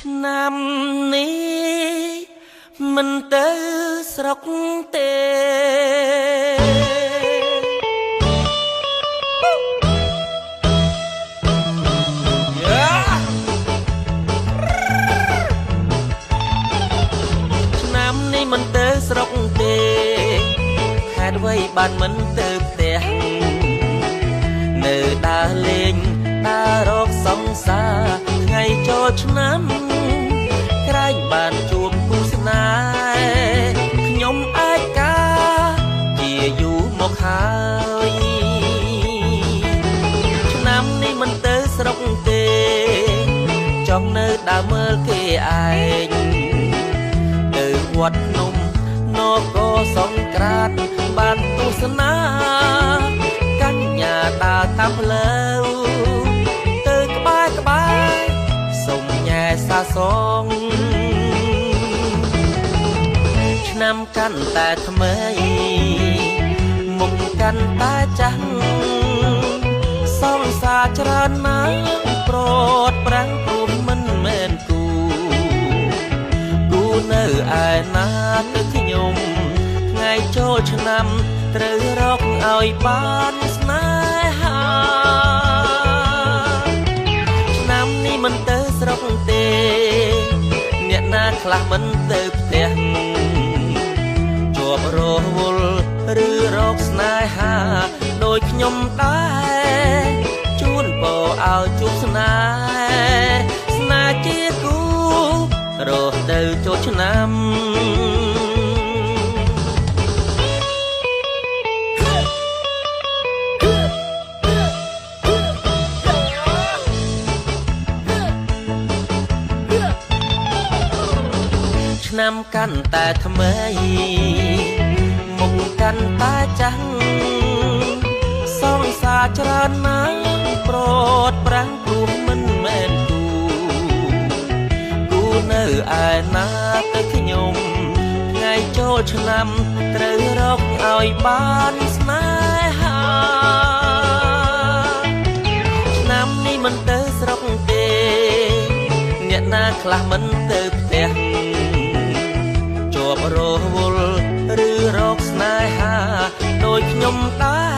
ឆ្នាំនេះមិនទៅស្រុកទេឆ្នាំនេះមិនទៅស្រុកទេហេតុអ្វីបានមិនទៅផ្ទះនៅដើរលេងដើររកសង្សារថ្ងៃចូលឆ្នាំក្រែងបានជួបគូស្នេហ៍ខ្ញុំឯកាជាយូរមកហើយឆ្នាំនេះមិនទៅស្រុកទេចង់នៅដើរមើលគេឯងទៅវត្តភ្នំនគរសង្ក្រាន្តបានទស្សនាកញ្ញាដើរតាមផ្លូវទៅក្បែរសុំញ៉ែសាសងឆ្នាំកាន់តែថ្មីមុខកាន់តែចាស់សង្សារច្រើនណាស់ប្រត់ប្រាំងព្រមមិនមែនគូនៅឯណាទៅខ្ញុំថ្ងៃចូលឆ្នាំត្រូវរកឲ្យបានស្នេហាឆ្នាំនេះមិនទៅស្រុកទេអ្នកណាខ្លះមិនទៅផ្ទះជាប់រវល់ឬរកស្នេហាដូចខ្ញុំដែរជូនពរឲ្យជួបស្នេហ៍ជាគូរស់ទៅចូលឆ្នាំឆ្នាំកាន់តែថ្មីមុខកាន់តែចាស់សង្សារច្រើនណាស់ប្រត់ប្រាំងព្រមមិនមែនគូនៅឯណាទៅខ្ញុំថ្ងៃចូលឆ្នាំត្រូវរកឲ្យបានស្នេហាឆ្នាំនេះមិនទៅស្រុកទេអ្នកណាខ្លះមិនទៅផ្ទះជាប់រវល់ឬរកស្នេហាដូចខ្ញុំដែរ